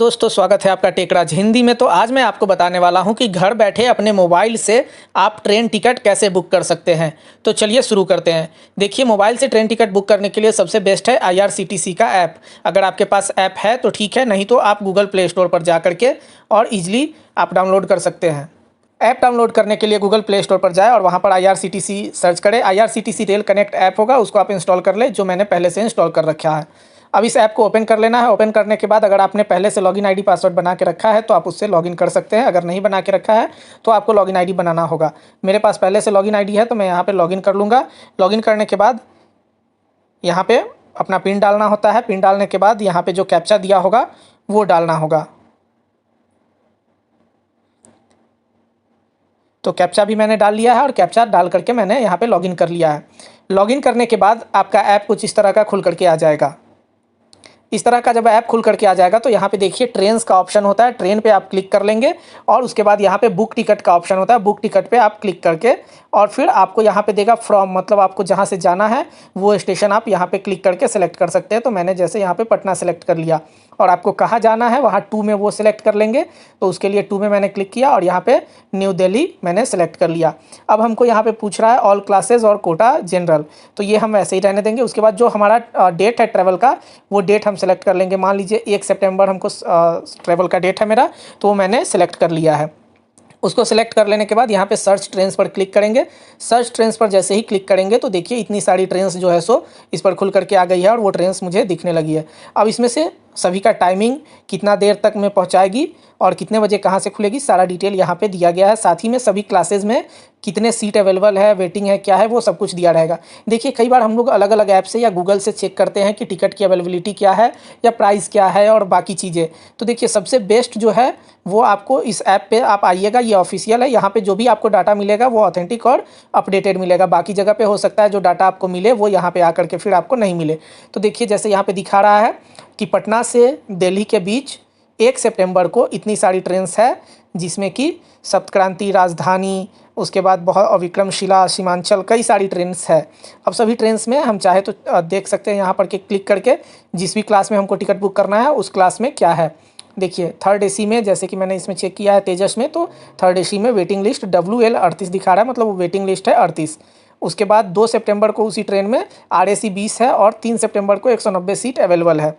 दोस्तों, स्वागत है आपका टेकराज हिंदी में। तो आज मैं आपको बताने वाला हूं कि घर बैठे अपने मोबाइल से आप ट्रेन टिकट कैसे बुक कर सकते हैं। तो चलिए शुरू करते हैं। देखिए, मोबाइल से ट्रेन टिकट बुक करने के लिए सबसे बेस्ट है IRCTC का ऐप। अगर आपके पास ऐप है तो ठीक है, नहीं तो आप गूगल प्ले स्टोर पर जा करके और ईजिली आप डाउनलोड कर सकते हैं। ऐप डाउनलोड करने के लिए गूगल प्ले स्टोर पर जाए और वहाँ पर IRCTC सर्च करें। IRCTC रेल कनेक्ट ऐप होगा, उसको आप इंस्टॉल कर लें, जो मैंने पहले से इंस्टॉल कर रखा है। अब इस ऐप को ओपन कर लेना है। ओपन करने के बाद अगर आपने पहले से लॉगिन आईडी पासवर्ड बना के रखा है तो आप उससे लॉगिन कर सकते हैं। अगर नहीं बना के रखा है तो आपको लॉगिन आईडी बनाना होगा। मेरे पास पहले से लॉगिन आईडी है तो मैं यहाँ पे लॉगिन कर लूँगा। लॉगिन करने के बाद यहाँ पे अपना पिन डालना होता है। पिन डालने के बाद यहाँ पे जो कैप्चा दिया होगा वो डालना होगा। तो कैप्चा भी मैंने डाल लिया है और कैप्चा डाल करके मैंने यहाँ पे लॉगिन कर लिया है। लॉगिन करने के बाद आपका ऐप कुछ इस तरह का खुल करके आ जाएगा। इस तरह का जब ऐप खुल करके आ जाएगा तो यहाँ पे देखिए ट्रेन्स का ऑप्शन होता है। ट्रेन पे आप क्लिक कर लेंगे और उसके बाद यहाँ पे बुक टिकट का ऑप्शन होता है। बुक टिकट पे आप क्लिक करके और फिर आपको यहाँ पे देगा फ्रॉम, मतलब आपको जहाँ से जाना है वो स्टेशन आप यहाँ पे क्लिक करके सेलेक्ट कर सकते हैं। तो मैंने जैसे यहाँ पे पटना सेलेक्ट कर लिया और आपको कहाँ जाना है वहाँ 2 में वो सिलेक्ट कर लेंगे। तो उसके लिए 2 में मैंने क्लिक किया और यहाँ पे न्यू दिल्ली मैंने सेलेक्ट कर लिया। अब हमको यहाँ पे पूछ रहा है ऑल क्लासेज और कोटा जनरल, तो ये हम ऐसे ही रहने देंगे। उसके बाद जो हमारा डेट है ट्रैवल का, वो डेट हम सेलेक्ट कर लेंगे। मान लीजिए 1 सितंबर हमको ट्रैवल का डेट है मेरा, तो वो मैंने सेलेक्ट कर लिया है। उसको सेलेक्ट कर लेने के बाद यहाँ पे सर्च ट्रेन्स पर क्लिक करेंगे। सर्च ट्रेन्स पर जैसे ही क्लिक करेंगे तो देखिए इतनी सारी ट्रेन्स जो है सो इस पर खुल करके आ गई है और वो ट्रेन्स मुझे दिखने लगी है। अब इसमें से सभी का टाइमिंग, कितना देर तक में पहुँचाएगी और कितने बजे कहाँ से खुलेगी, सारा डिटेल यहाँ पे दिया गया है। साथ ही में सभी क्लासेज में कितने सीट अवेलेबल है, वेटिंग है, क्या है, वो सब कुछ दिया रहेगा। देखिए, कई बार हम लोग अलग अलग ऐप से या गूगल से चेक करते हैं कि टिकट की अवेलेबिलिटी क्या है या प्राइस क्या है और बाकी चीज़ें। तो देखिए, सबसे बेस्ट जो है वो आपको इस ऐप पे आप आइएगा। ये ऑफिशियल है। यहाँ पे जो भी आपको डाटा मिलेगा वो ऑथेंटिक और अपडेटेड मिलेगा। बाकी जगह पे हो सकता है जो डाटा आपको मिले वो यहाँ पे आकर के फिर आपको नहीं मिले। तो देखिए, जैसे यहाँ पे दिखा रहा है कि पटना से दिल्ली के बीच 1 सितंबर को इतनी सारी ट्रेन्स है, जिसमें कि सप्तक्रांति, राजधानी, उसके बाद बहुत विक्रमशिला, सीमांचल, कई सारी ट्रेन्स है। अब सभी ट्रेन्स में हम चाहे तो देख सकते हैं यहाँ पर क्लिक करके जिस भी क्लास में हमको टिकट बुक करना है उस क्लास में क्या है। देखिए, 3rd AC में, जैसे कि मैंने इसमें चेक किया है तेजस में, तो 3rd AC में वेटिंग लिस्ट WL 38 दिखा रहा है, मतलब वो वेटिंग लिस्ट है 38। उसके बाद 2 सितंबर को उसी ट्रेन में RAC 20 है और 3 सितंबर को 190 सीट अवेलेबल है।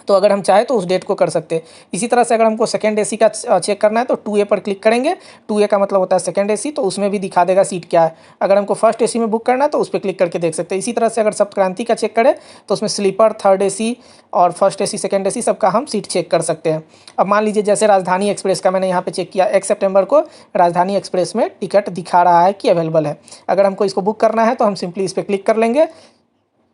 तो अगर हम चाहें तो उस डेट को कर सकते हैं। इसी तरह से अगर हमको 2nd AC का चेक करना है तो 2A पर क्लिक करेंगे। 2A का मतलब होता है 2nd AC, तो उसमें भी दिखा देगा सीट क्या है। अगर हमको 1st AC में बुक करना है तो उस पर क्लिक करके देख सकते हैं। इसी तरह से अगर सप्तक्रांति का चेक करें तो उसमें स्लीपर, 3rd AC और 1st AC, 2nd AC सबका हम सीट चेक कर सकते हैं। अब मान लीजिए जैसे राजधानी एक्सप्रेस का मैंने यहाँ पे चेक किया, 1 सितंबर को राजधानी एक्सप्रेस में टिकट दिखा रहा है कि अवेलेबल है। अगर हमको इसको बुक करना है तो हम सिंपली इस पर क्लिक कर लेंगे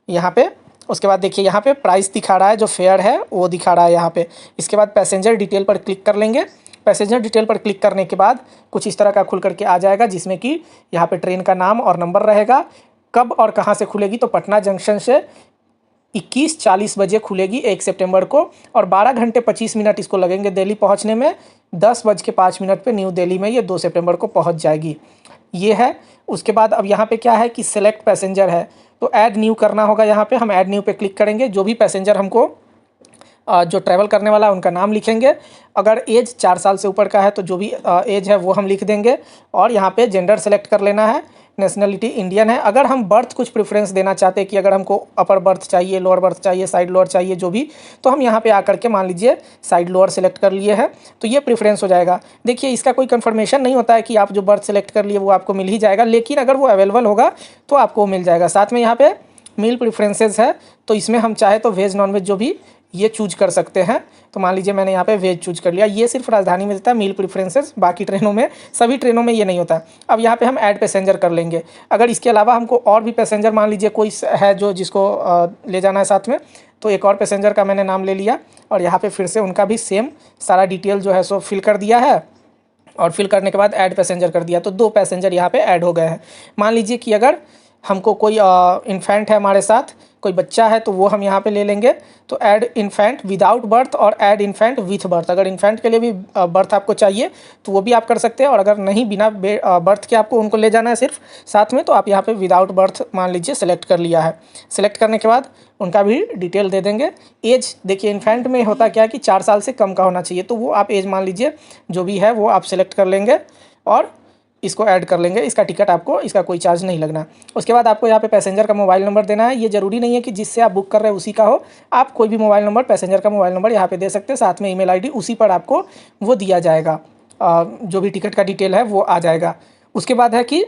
यहाँ पे। उसके बाद देखिए यहाँ पे प्राइस दिखा रहा है, जो फेयर है वो दिखा रहा है यहाँ पे। इसके बाद पैसेंजर डिटेल पर क्लिक कर लेंगे। पैसेंजर डिटेल पर क्लिक करने के बाद कुछ इस तरह का खुल करके आ जाएगा, जिसमें कि यहाँ पे ट्रेन का नाम और नंबर रहेगा, कब और कहाँ से खुलेगी। तो पटना जंक्शन से 21:40 बजे खुलेगी 1 सितंबर को और 12 घंटे 25 मिनट इसको लगेंगे दिल्ली पहुँचने में। 10:05 पे न्यू दिल्ली में ये 2 सितंबर को पहुँच जाएगी। ये है। उसके बाद अब यहाँ पे क्या है कि सेलेक्ट पैसेंजर है, तो ऐड न्यू करना होगा। यहाँ पे हम ऐड न्यू पे क्लिक करेंगे। जो भी पैसेंजर हमको जो ट्रैवल करने वाला है उनका नाम लिखेंगे। अगर एज 4 साल से ऊपर का है तो जो भी एज है वो हम लिख देंगे और यहाँ पे जेंडर सेलेक्ट कर लेना है। नेशनलिटी इंडियन है। अगर हम बर्थ कुछ प्रेफरेंस देना चाहते हैं कि अगर हमको अपर बर्थ चाहिए, लोअर बर्थ चाहिए, साइड लोअर चाहिए, जो भी, तो हम यहाँ पे आकर के मान लीजिए साइड लोअर सेलेक्ट कर लिए है तो ये प्रेफरेंस हो जाएगा। देखिए, इसका कोई कंफर्मेशन नहीं होता है कि आप जो बर्थ सेलेक्ट कर लिए वो आपको मिल ही जाएगा, लेकिन अगर वो अवेलेबल होगा तो आपको मिल जाएगा। साथ में यहाँ पे मील प्रेफरेंसेस है, तो इसमें हम चाहे तो वेज नॉन वेज जो भी ये चूज कर सकते हैं। तो मान लीजिए मैंने यहाँ पे वेज चूज कर लिया। ये सिर्फ राजधानी में देता है मील प्रेफरेंसेस, बाकी ट्रेनों में, सभी ट्रेनों में ये नहीं होता। अब यहाँ पे हम ऐड पैसेंजर कर लेंगे। अगर इसके अलावा हमको और भी पैसेंजर, मान लीजिए कोई है जो जिसको ले जाना है साथ में, तो एक और पैसेंजर का मैंने नाम ले लिया और यहाँ पे फिर से उनका भी सेम सारा डिटेल जो है सो फिल कर दिया है और फिल करने के बाद ऐड पैसेंजर कर दिया। तो 2 पैसेंजर यहाँ पे ऐड हो गए हैं। मान लीजिए कि अगर हमको कोई इन्फेंट है हमारे साथ, कोई बच्चा है तो वो हम यहाँ पे ले लेंगे। तो ऐड इन्फेंट विदाउट बर्थ और ऐड इन्फेंट विथ बर्थ, अगर इन्फेंट के लिए भी बर्थ आपको चाहिए तो वो भी आप कर सकते हैं, और अगर नहीं बिना बर्थ के आपको उनको ले जाना है सिर्फ साथ में, तो आप यहाँ पे विदाउट बर्थ मान लीजिए सेलेक्ट कर लिया है। सेलेक्ट करने के बाद उनका भी डिटेल दे देंगे। एज देखिए इन्फेंट में होता क्या है कि 4 साल से कम का होना चाहिए, तो वो आप एज मान लीजिए जो भी है वो आप सेलेक्ट कर लेंगे और इसको ऐड कर लेंगे। इसका टिकट आपको, इसका कोई चार्ज नहीं लगना। उसके बाद आपको यहाँ पे पैसेंजर का मोबाइल नंबर देना है। ये ज़रूरी नहीं है कि जिससे आप बुक कर रहे हैं उसी का हो, आप कोई भी मोबाइल नंबर, पैसेंजर का मोबाइल नंबर यहाँ पे दे सकते हैं। साथ में ईमेल आईडी उसी पर आपको वो दिया जाएगा, जो भी टिकट का डिटेल है वो आ जाएगा। उसके बाद है कि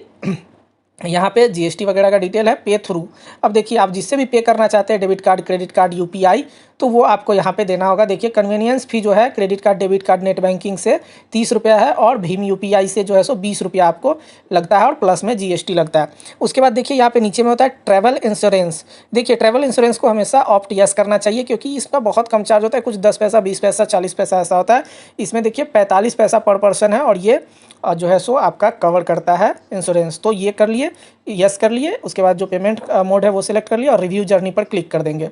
यहाँ पे जीएसटी वगैरह का डिटेल है, पे थ्रू। अब देखिए आप जिससे भी पे करना चाहते हैं, debit card, credit card, UPI, तो वो आपको यहाँ पे देना होगा। देखिए कन्वीनियंस फ़ी जो है credit card, debit card, net banking से 30 रुपया है, और भीम यूपीआई से जो है सो 20 रुपया आपको लगता है, और प्लस में जीएसटी लगता है। उसके बाद देखिए यहाँ पे नीचे में होता है ट्रैवल इंश्योरेंस। देखिए ट्रैवल इंश्योरेंस को हमेशा ऑप्ट यस करना चाहिए, क्योंकि इसका बहुत कम चार्ज होता है, कुछ 10 पैसा, 20 पैसा, 40 पैसा ऐसा होता है। इसमें देखिए 45 पैसा पर पर्सन है, और ये जो है सो आपका कवर करता है इंश्योरेंस। तो ये कर लिए, यस कर लिए। उसके बाद जो पेमेंट मोड है वो सिलेक्ट कर लिया, और रिव्यू जर्नी पर क्लिक कर देंगे।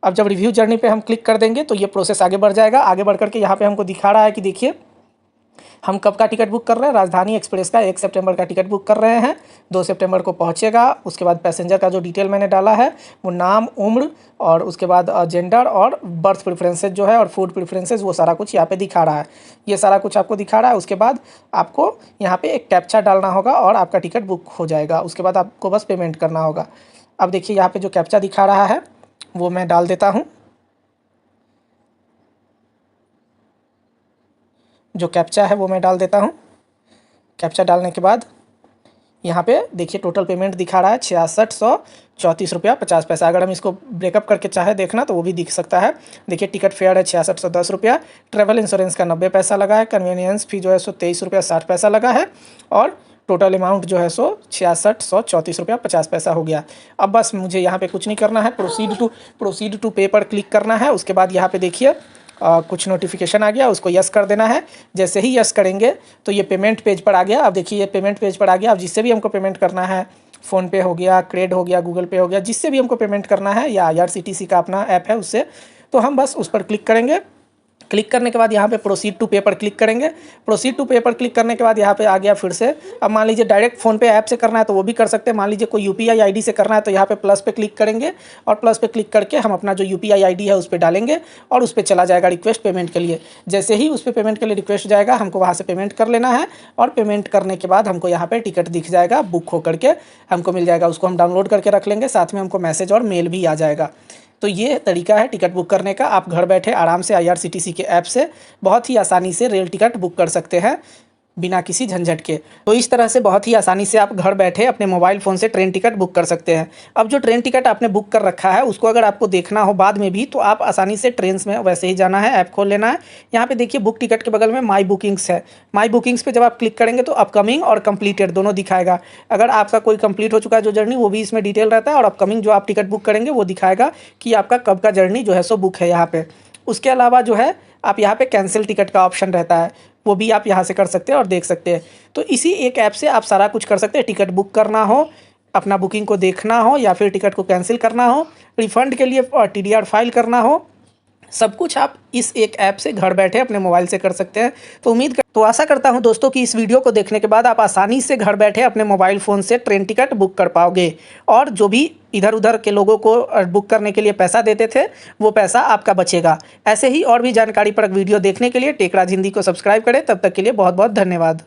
अब जब रिव्यू जर्नी पे हम क्लिक कर देंगे तो ये प्रोसेस आगे बढ़ जाएगा। आगे बढ़ करके यहाँ पे हमको दिखा रहा है कि देखिए हम कब का टिकट बुक कर रहे हैं। राजधानी एक्सप्रेस का 1 सितंबर का टिकट बुक कर रहे हैं, 2 सितंबर को पहुँचेगा। उसके बाद पैसेंजर का जो डिटेल मैंने डाला है वो नाम, उम्र, और उसके बाद जेंडर और बर्थ प्रेफरेंसेज जो है, और फूड प्रेफरेंसेज, वो सारा कुछ यहाँ पे दिखा रहा है। ये सारा कुछ आपको दिखा रहा है। उसके बाद आपको यहाँ पे एक कैप्चा डालना होगा और आपका टिकट बुक हो जाएगा। उसके बाद आपको बस पेमेंट करना होगा। अब देखिए यहाँ पे जो कैप्चा दिखा रहा है वो मैं डाल देता हूँ। जो कैप्चा है वो मैं डाल देता हूँ। कैप्चा डालने के बाद यहाँ पे देखिए टोटल पेमेंट दिखा रहा है 6634 रुपया 50 पैसा। अगर हम इसको ब्रेकअप करके चाहे देखना तो वो भी दिख सकता है। देखिए टिकट फेयर है 6610 रुपया, ट्रैवल इंश्योरेंस का 90 पैसा लगा है, कन्वीनियंस फ़ी जो है सो 23 रुपया 60 पैसा लगा है, और टोटल अमाउंट जो है सो 6634 रुपया 50 पैसा हो गया। अब बस मुझे यहाँ पे कुछ नहीं करना है, प्रोसीड टू पे पर क्लिक करना है। उसके बाद यहाँ पे देखिए कुछ नोटिफिकेशन आ गया, उसको यस कर देना है। जैसे ही यस करेंगे तो ये पेमेंट पेज पर आ गया। अब देखिए ये पेमेंट पेज पर आ गया। अब जिससे भी हमको पेमेंट करना है, फ़ोनपे हो गया, क्रेड हो गया, गूगल पे हो गया, जिससे भी हमको पेमेंट करना है, या IRCTC का अपना ऐप है उससे, तो हम बस उस पर क्लिक करेंगे। क्लिक करने के बाद यहाँ पे प्रोसीड टू पे पर क्लिक करेंगे। प्रोसीड टू पे पर क्लिक करने के बाद यहाँ पे आ गया फिर से। अब मान लीजिए डायरेक्ट फ़ोनपे ऐप से करना है तो वो भी कर सकते हैं। मान लीजिए कोई UPI ID से करना है तो यहाँ पे प्लस पे क्लिक करेंगे, और प्लस पे क्लिक करके हम अपना जो UPI ID है उस पर डालेंगे, और उस पर चला जाएगा रिक्वेस्ट पेमेंट के लिए। जैसे ही उस पर पेमेंट के लिए रिक्वेस्ट जाएगा, हमको वहाँ से पेमेंट कर लेना है, और पेमेंट करने के बाद हमको यहाँ पर टिकट दिख जाएगा, बुक हो करके हमको मिल जाएगा। उसको हम डाउनलोड करके रख लेंगे, साथ में हमको मैसेज और मेल भी आ जाएगा। तो ये तरीका है टिकट बुक करने का। आप घर बैठे आराम से IRCTC के ऐप से बहुत ही आसानी से रेल टिकट बुक कर सकते हैं, बिना किसी झंझट के। तो इस तरह से बहुत ही आसानी से आप घर बैठे अपने मोबाइल फ़ोन से ट्रेन टिकट बुक कर सकते हैं। अब जो ट्रेन टिकट आपने बुक कर रखा है उसको अगर आपको देखना हो बाद में भी, तो आप आसानी से ट्रेन में वैसे ही जाना है, ऐप खोल लेना है। यहाँ पे देखिए बुक टिकट के बगल में माई बुकिंग्स है। माई बुकिंग्स पे जब आप क्लिक करेंगे तो अपकमिंग और कंप्लीटेड दोनों दिखाएगा। अगर आपका कोई कंप्लीट हो चुका है जो जर्नी, वो भी इसमें डिटेल रहता है, और अपकमिंग जो आप टिकट बुक करेंगे वो दिखाएगा कि आपका कब का जर्नी जो है सो बुक है यहाँ पे। उसके अलावा जो है आप यहाँ पे कैंसिल टिकट का ऑप्शन रहता है, वो भी आप यहाँ से कर सकते हैं और देख सकते हैं। तो इसी एक ऐप से आप सारा कुछ कर सकते हैं। टिकट बुक करना हो, अपना बुकिंग को देखना हो, या फिर टिकट को कैंसिल करना हो, रिफ़ंड के लिए TDR फाइल करना हो, सब कुछ आप इस एक ऐप से घर बैठे अपने मोबाइल से कर सकते हैं। तो आशा करता हूं दोस्तों कि इस वीडियो को देखने के बाद आप आसानी से घर बैठे अपने मोबाइल फ़ोन से ट्रेन टिकट बुक कर पाओगे, और जो भी इधर उधर के लोगों को बुक करने के लिए पैसा देते थे वो पैसा आपका बचेगा। ऐसे ही और भी जानकारी पर वीडियो देखने के लिए टेकराज हिंदी को सब्सक्राइब करें। तब तक के लिए बहुत बहुत धन्यवाद।